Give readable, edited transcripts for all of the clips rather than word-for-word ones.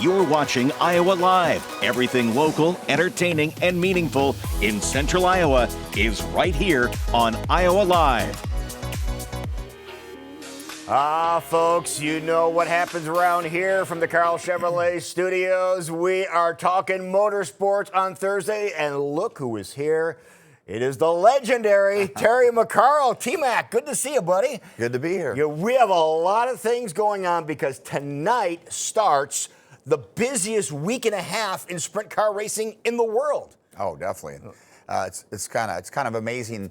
You're watching Iowa Live. Everything local, entertaining, and meaningful in Central Iowa is right here on Iowa Live. Folks, you know what happens around here from the Carl Chevrolet Studios. We are talking motorsports on Thursday, and look who is here. It is the legendary Terry McCarl. TMAC, good to see you, buddy. Good to be here. We have a lot of things going on because tonight starts the busiest week and a half in sprint car racing in the world. Oh, definitely. It's kind of amazing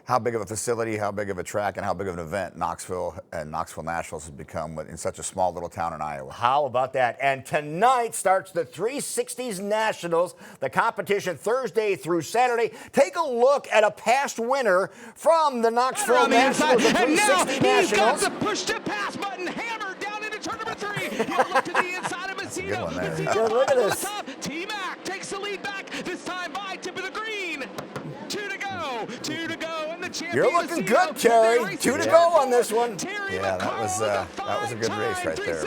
how big of a facility, how big of a track, and how big of an event Knoxville and Knoxville Nationals has become in such a small little town in Iowa. How about that? And tonight starts the 360s Nationals, the competition Thursday through Saturday. Take a look at a past winner from the Knoxville Nationals, the 360 Nationals. He's got the push-to-pass button hammered down into turn number 3. He'll look to the inside of Macedo. Look at this. T-Mac takes the lead back, this time by tip of the green. Two to go, and the champion. You're looking good, Terry. 2 to go on this one. Yeah, that was a good race right there.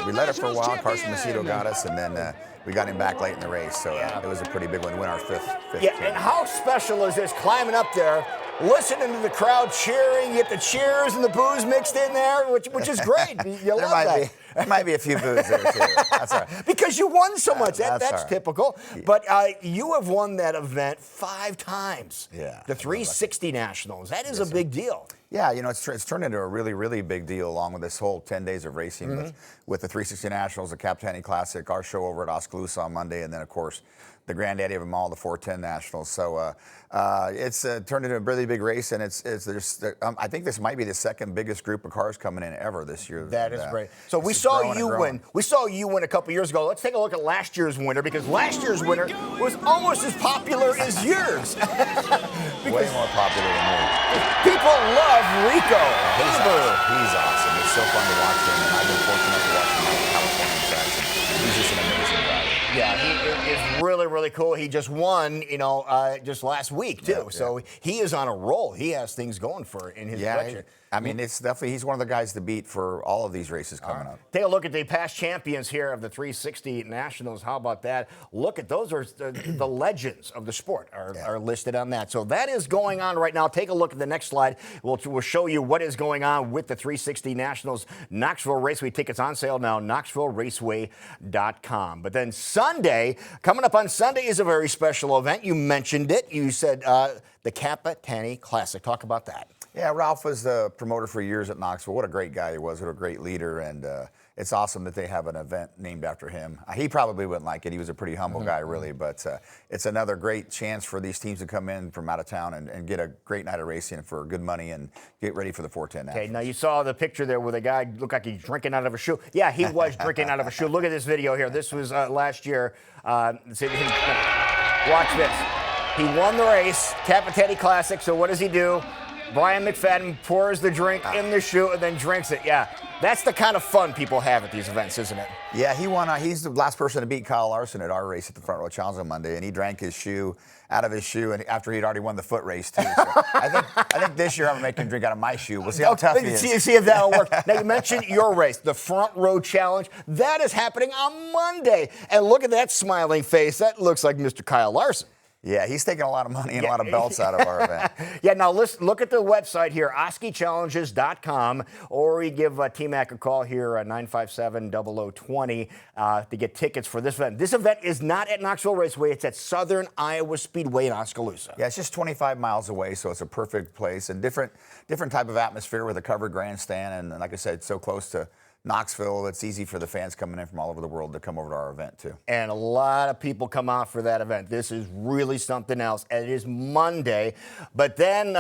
We led it for a while. Carson Macedo got us, and then we got him back late in the race. So it was a pretty big one. We win our fifth. Yeah, and how special is this climbing up there, listening to the crowd cheering, get the cheers and the boos mixed in there, which is great. You love that. There might be a few boos there, too. That's all right. Because you won so much. That's right. typical. But you have won that event 5 times. Yeah. The 360 Nationals. That is a big deal. Yeah, it's turned into a really, really big deal along with this whole 10 days of racing with the 360 Nationals, the Capitani Classic, our show over at Oskaloosa on Monday, and then, of course, the granddaddy of them all, the 410 Nationals. So it's turned into a really big race, and I think this might be the second biggest group of cars coming in ever this year. That is great. So we saw you win. We saw you win a couple years ago. Let's take a look at last year's winner, because last year's winner was almost as popular as yours. Way more popular than me. People love Rico. He's awesome. It's so fun to watch him, and I've been fortunate to watch him on California tracks. He's just an amazing driver. Yeah, he is really, really cool. He just won, just last week, too. Yeah, so he is on a roll. He has things going in his direction. I mean, it's definitely, he's one of the guys to beat for all of these races coming up. Take a look at the past champions here of the 360 Nationals. How about that? Look at those are the legends of the sport are listed on that. So that is going on right now. Take a look at the next slide. We'll show you what is going on with the 360 Nationals. Knoxville Raceway tickets on sale now, knoxvilleraceway.com. But then Sunday, coming up on Sunday is a very special event. You mentioned it. You said the Capitani Classic. Talk about that. Yeah, Ralph was the promoter for years at Knoxville. What a great guy he was. What a great leader. And it's awesome that they have an event named after him. He probably wouldn't like it. He was a pretty humble guy, really. But it's another great chance for these teams to come in from out of town and get a great night of racing for good money and get ready for the 410 Nationals. Okay, now you saw the picture there where the guy looked like he's drinking out of a shoe. Yeah, he was drinking out of a shoe. Look at this video here. This was last year. Watch this. He won the race, Capitani Classic. So what does he do? Brian McFadden pours the drink in the shoe and then drinks it. Yeah, that's the kind of fun people have at these events, isn't it? Yeah, he won. He's the last person to beat Kyle Larson at our race at the Front Row Challenge on Monday, and he drank his shoe out of his shoe, and after he'd already won the foot race too. So I think this year I'm gonna make him drink out of my shoe. We'll see how tough he is. See if that'll work. Now you mentioned your race, the Front Row Challenge. That is happening on Monday, and look at that smiling face. That looks like Mr. Kyle Larson. Yeah, he's taking a lot of money and a lot of belts out of our event. Yeah, now look at the website here, oskichallenges.com, or you give TMAC a call here at 957-0020 to get tickets for this event. This event is not at Knoxville Raceway. It's at Southern Iowa Speedway in Oskaloosa. Yeah, it's just 25 miles away, so it's a perfect place and different type of atmosphere with a covered grandstand. And like I said, it's so close to Knoxville, it's easy for the fans coming in from all over the world to come over to our event, too. And a lot of people come out for that event. This is really something else. And it is Monday. But then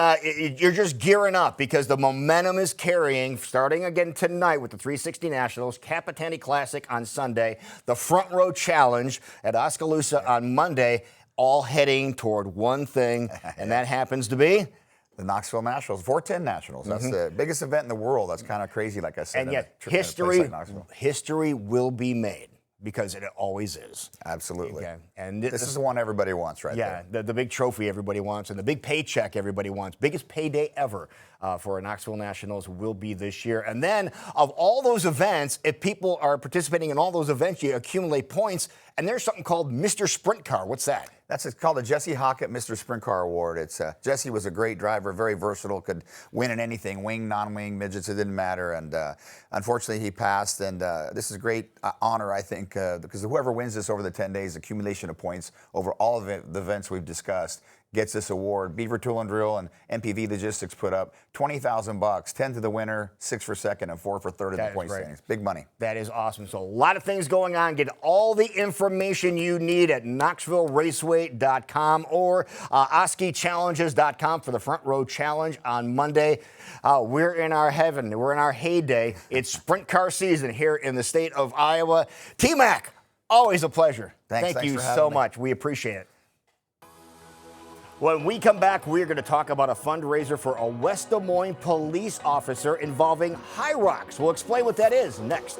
you're just gearing up because the momentum is carrying, starting again tonight with the 360 Nationals, Capitani Classic on Sunday, the Front Row Challenge at Oskaloosa on Monday, all heading toward one thing, and that happens to be the Knoxville Nationals, 410 Nationals. That's the biggest event in the world. That's kind of crazy, like I said. And yet history will be made. because it always is. Absolutely. Okay. And this is the one everybody wants right there. Yeah, the big trophy everybody wants and the big paycheck everybody wants. Biggest payday ever for Knoxville Nationals will be this year. And then of all those events, if people are participating in all those events, you accumulate points. And there's something called Mr. Sprint Car. What's that? It's called the Jesse Hockett Mr. Sprint Car Award. Jesse was a great driver, very versatile, could win in anything, wing, non-wing, midgets, it didn't matter. And unfortunately, he passed. And this is a great honor, I think, because whoever wins this over the 10 days, accumulation of points over all of the events we've discussed, gets this award. Beaver Tool and Drill and MPV Logistics put up $20,000, 10 to the winner, 6 for second, and 4 for third in the point standings. Big money. That is awesome. So a lot of things going on. Get all the information you need at KnoxvilleRaceway.com or OskiChallenges.com for the Front Row Challenge on Monday. We're in our heaven. We're in our heyday. It's sprint car season here in the state of Iowa. TMAC, always a pleasure. Thank you so much. We appreciate it. When we come back, we're going to talk about a fundraiser for a West Des Moines police officer involving High Rocks. We'll explain what that is next.